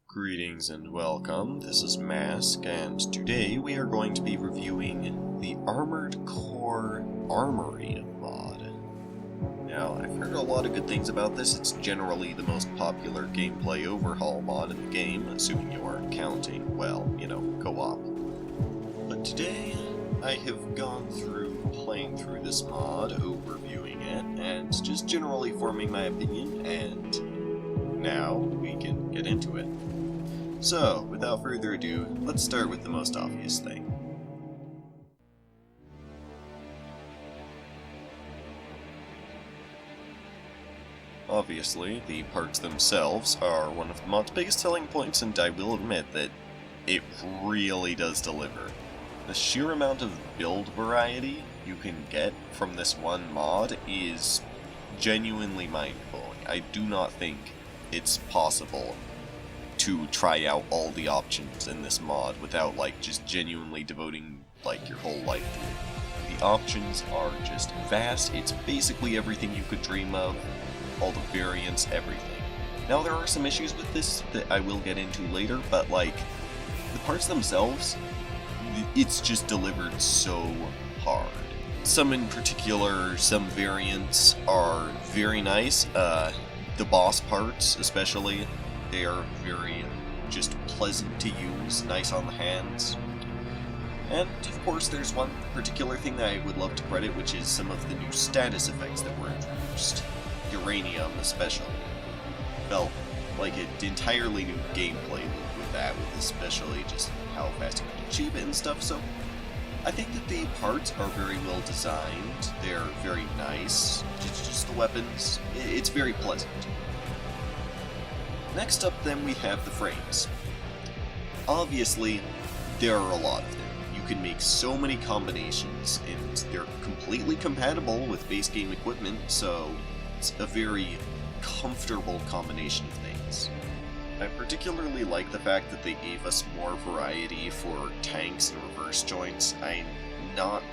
Greetings and welcome, this is Mask, and today we are going to be reviewing the Armored Core Armoury mod. Now, I've heard a lot of good things about this. It's generally the most popular gameplay overhaul mod in the game, assuming you aren't counting, well, co-op. But today, I have gone through playing through this mod, overviewing it, and just generally forming my opinion, and now we can get into it. So, without further ado, let's start with the most obvious thing. Obviously, the parts themselves are one of the mod's biggest selling points, and I will admit that it really does deliver. The sheer amount of build variety you can get from this one mod is genuinely mind-blowing. I do not think it's possible to try out all the options in this mod without, just genuinely devoting, your whole life to it. The options are just vast. It's basically everything you could dream of, all the variants, everything. Now, there are some issues with this that I will get into later, but, the parts themselves, it's just delivered so hard. Some in particular, some variants are very nice. The boss parts, especially, they are very just pleasant to use, nice on the hands. And of course there's one particular thing that I would love to credit, which is some of the new status effects that were introduced. Uranium especially. Felt like an entirely new gameplay loop with that, with especially just how fast you can achieve it and stuff, so I think that the parts are very well designed, they're very nice, just the weapons, it's very pleasant. Next up then we have the frames. Obviously, there are a lot of them. You can make so many combinations, and they're completely compatible with base game equipment, so it's a very comfortable combination of things. I particularly like the fact that they gave us more variety for tanks and reverse joints. I'm not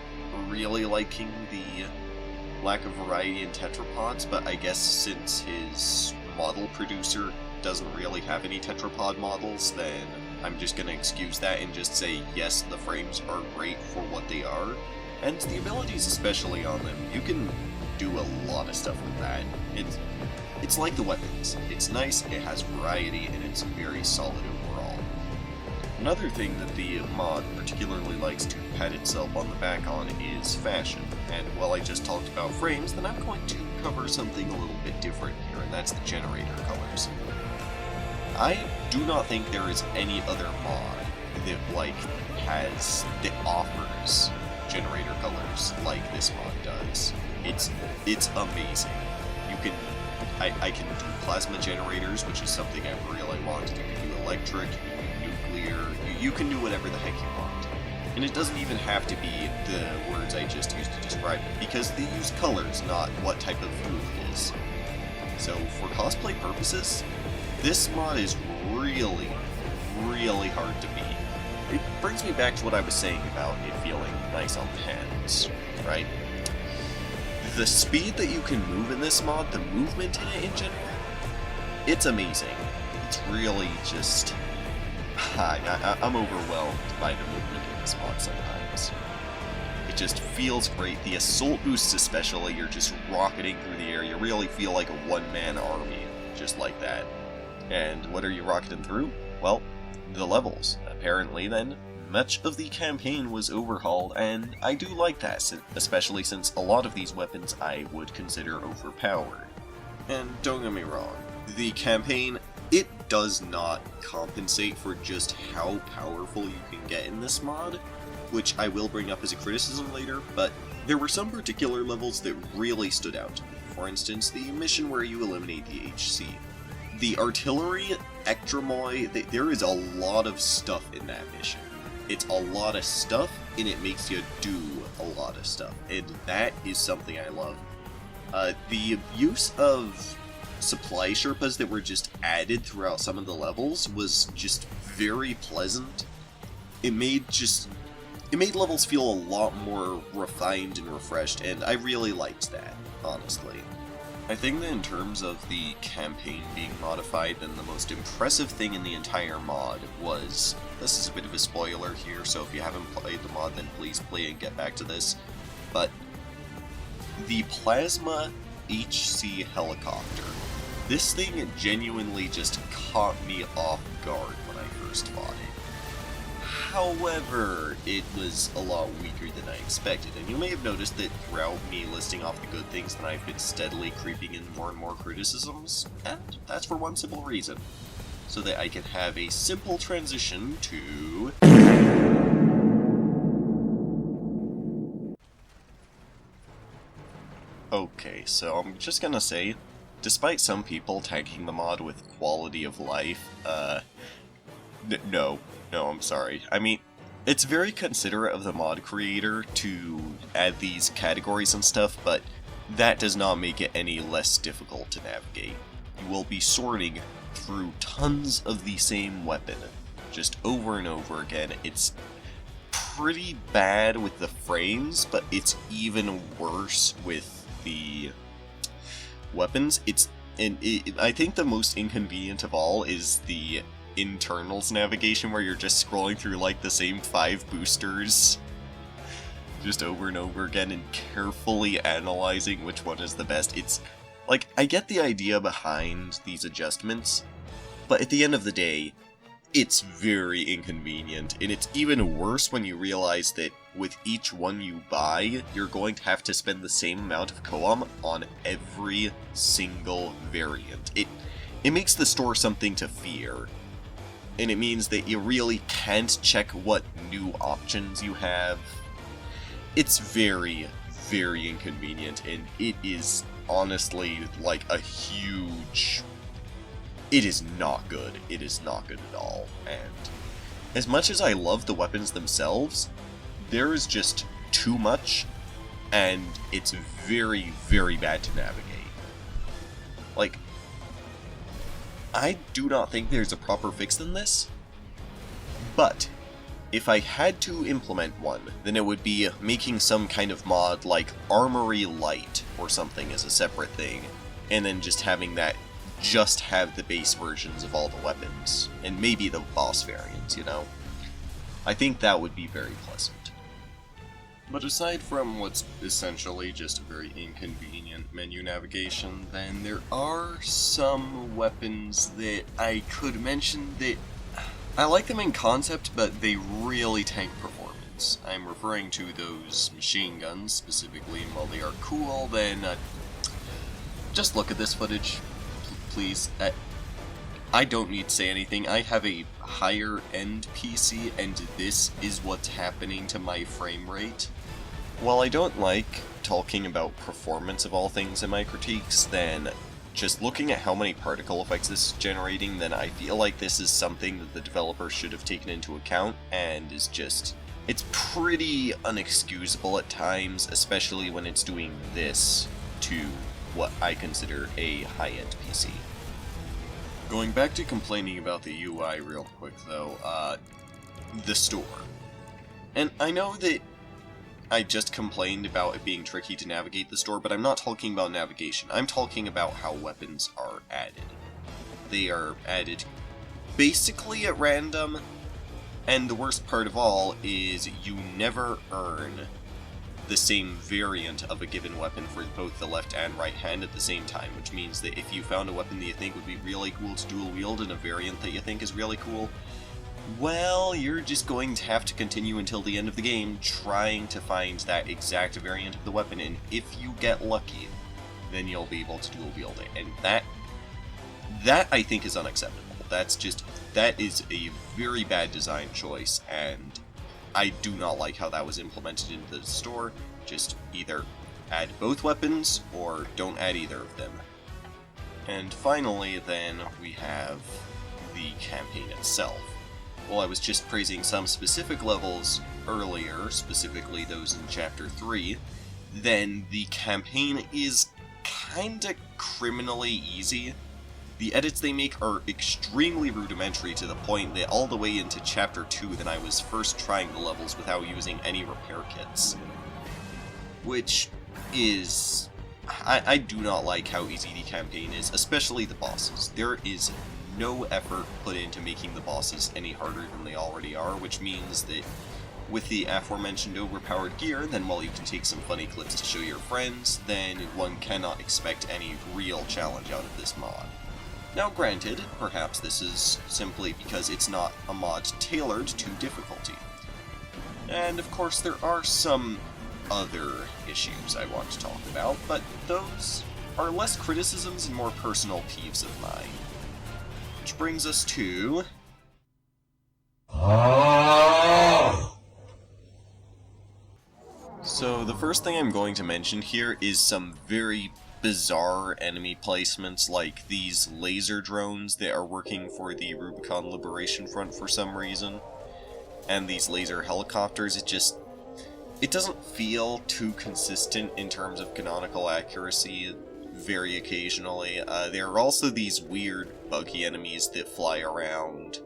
really liking the lack of variety in tetrapods, but I guess since his model producer doesn't really have any tetrapod models, then I'm just gonna excuse that and just say yes, the frames are great for what they are, and the abilities especially on them, you can do a lot of stuff with that. It's like the weapons. It's nice, it has variety, and it's very solid overall. Another thing that the mod particularly likes to pat itself on the back on is fashion, and while I just talked about frames, then I'm going to cover something a little bit different here, and that's the generator colors. I do not think there is any other mod that offers generator colors like this mod does. It's amazing. I can do plasma generators, which is something I really want. You can do electric, you can do nuclear, you can do whatever the heck you want. And it doesn't even have to be the words I just used to describe it, because they use colors, not what type of fuel it is. So for cosplay purposes, this mod is really, really hard to beat. It brings me back to what I was saying about it feeling nice on the hands, right? The speed that you can move in this mod, the movement in it in general, it's amazing. It's really just... I'm overwhelmed by the movement in this mod sometimes. It just feels great. The assault boosts especially, you're just rocketing through the air. You really feel like a one-man army, just like that. And what are you rocketing through? Well, the levels. Apparently then, much of the campaign was overhauled, and I do like that, especially since a lot of these weapons I would consider overpowered. And don't get me wrong, the campaign, it does not compensate for just how powerful you can get in this mod, which I will bring up as a criticism later, but there were some particular levels that really stood out to me. For instance, the mission where you eliminate the HC. The artillery, Ectromoy, there is a lot of stuff in that mission. It's a lot of stuff, and it makes you do a lot of stuff, and that is something I love. The use of supply Sherpas that were just added throughout some of the levels was just very pleasant. It made levels feel a lot more refined and refreshed, and I really liked that, honestly. I think that in terms of the campaign being modified, then the most impressive thing in the entire mod was, this is a bit of a spoiler here, so if you haven't played the mod, then please play and get back to this, but the Plasma HC helicopter. This thing genuinely just caught me off guard when I first fought it. However, it was a lot weaker than I expected, and you may have noticed that throughout me listing off the good things that I've been steadily creeping in more and more criticisms, and that's for one simple reason. So that I can have a simple transition to... Okay, so I'm just gonna say, despite some people tagging the mod with quality of life, no, I'm sorry. I mean, it's very considerate of the mod creator to add these categories and stuff, but that does not make it any less difficult to navigate. You will be sorting through tons of the same weapon, just over and over again. It's pretty bad with the frames, but it's even worse with the weapons. I think the most inconvenient of all is the internals navigation, where you're just scrolling through like the same 5 boosters just over and over again and carefully analyzing which one is the best. It's like, I get the idea behind these adjustments, but at the end of the day, it's very inconvenient, and it's even worse when you realize that with each one you buy, you're going to have to spend the same amount of coam on every single variant. It makes the store something to fear. And it means that you really can't check what new options you have. It's very, very inconvenient, and it is honestly like a huge... It is not good. It is not good at all. And as much as I love the weapons themselves, there is just too much, and it's very, very bad to navigate. Like, I do not think there's a proper fix than this, but if I had to implement one, then it would be making some kind of mod like Armoury Light or something as a separate thing, and then just having that just have the base versions of all the weapons, and maybe the boss variants, you know? I think that would be very pleasant. But aside from what's essentially just a very inconvenient menu navigation, then there are some weapons that I could mention that I like them in concept, but they really tank performance. I'm referring to those machine guns specifically, and while they are cool, then just look at this footage, please. I don't need to say anything. I have a higher end PC, and this is what's happening to my frame rate. While I don't like talking about performance of all things in my critiques, then just looking at how many particle effects this is generating, then I feel like this is something that the developer should have taken into account, and is just... it's pretty unexcusable at times, especially when it's doing this to what I consider a high-end PC. Going back to complaining about the UI real quick though, the store. And I know that I just complained about it being tricky to navigate the store, but I'm not talking about navigation. I'm talking about how weapons are added. They are added basically at random, and the worst part of all is you never earn the same variant of a given weapon for both the left and right hand at the same time, which means that if you found a weapon that you think would be really cool to dual wield and a variant that you think is really cool, well, you're just going to have to continue until the end of the game trying to find that exact variant of the weapon, and if you get lucky, then you'll be able to dual wield it, and that I think is unacceptable. That is a very bad design choice, and I do not like how that was implemented into the store. Just either add both weapons, or don't add either of them. And finally, then, we have the campaign itself. Well, I was just praising some specific levels earlier, specifically those in Chapter 3, then the campaign is kinda criminally easy. The edits they make are extremely rudimentary, to the point that all the way into Chapter 2 then I was first trying the levels without using any repair kits. Which is I do not like how easy the campaign is, especially the bosses. There is no effort put into making the bosses any harder than they already are, which means that with the aforementioned overpowered gear, then while you can take some funny clips to show your friends, then one cannot expect any real challenge out of this mod. Now granted, perhaps this is simply because it's not a mod tailored to difficulty. And of course there are some other issues I want to talk about, but those are less criticisms and more personal peeves of mine. Which brings us to... So the first thing I'm going to mention here is some very bizarre enemy placements, like these laser drones that are working for the Rubicon Liberation Front for some reason, and these laser helicopters. It doesn't feel too consistent in terms of canonical accuracy very occasionally. There are also these weird buggy enemies that fly around.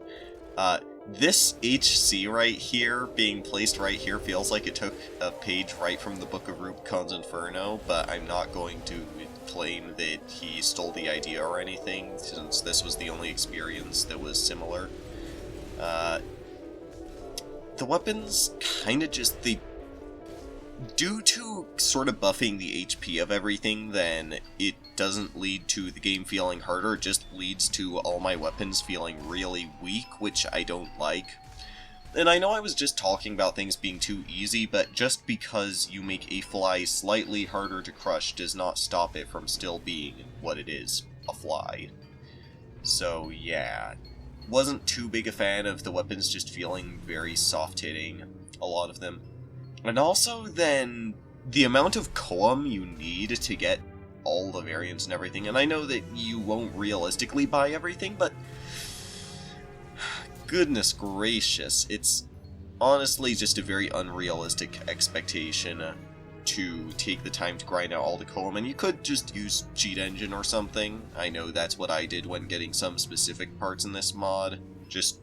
This HC right here, being placed right here, feels like it took a page right from the Book of Rubicon's Inferno, but I'm not going to claim that he stole the idea or anything, since this was the only experience that was similar. The weapons kind of just, due to sort of buffing the HP of everything, then it doesn't lead to the game feeling harder, it just leads to all my weapons feeling really weak, which I don't like. And I know I was just talking about things being too easy, but just because you make a fly slightly harder to crush does not stop it from still being what it is, a fly. So yeah, wasn't too big a fan of the weapons just feeling very soft-hitting, a lot of them. And also, then, the amount of koum you need to get all the variants and everything, and I know that you won't realistically buy everything, but goodness gracious, it's honestly just a very unrealistic expectation to take the time to grind out all the koum, and you could just use Cheat Engine or something. I know that's what I did when getting some specific parts in this mod, just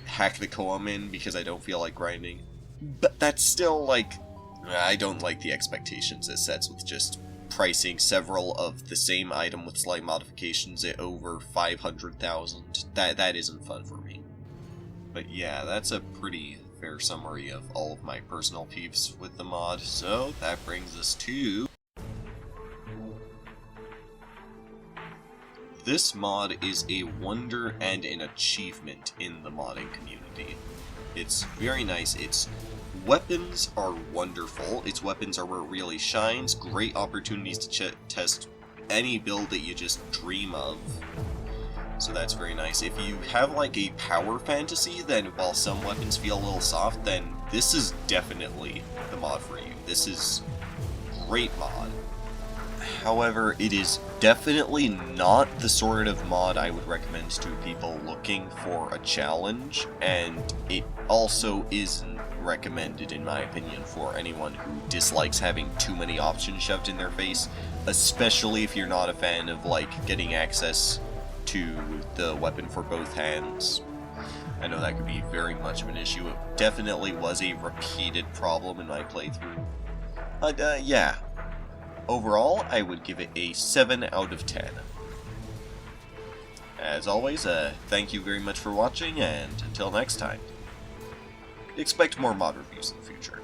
hack the koum in because I don't feel like grinding. But that's still, like, I don't like the expectations it sets with just pricing several of the same item with slight modifications at over 500,000. That isn't fun for me. But yeah, that's a pretty fair summary of all of my personal peeves with the mod, so that brings us to... This mod is a wonder and an achievement in the modding community. It's very nice. Its weapons are wonderful. Its weapons are where it really shines. Great opportunities to test any build that you just dream of. So that's very nice. If you have like a power fantasy, then while some weapons feel a little soft, then this is definitely the mod for you. This is great mod. However, it is definitely not the sort of mod I would recommend to people looking for a challenge, and it also isn't recommended, in my opinion, for anyone who dislikes having too many options shoved in their face, especially if you're not a fan of, like, getting access to the weapon for both hands. I know that could be very much of an issue. It definitely was a repeated problem in my playthrough. But, yeah. Overall, I would give it a 7 out of 10. As always, thank you very much for watching, and until next time, expect more mod reviews in the future.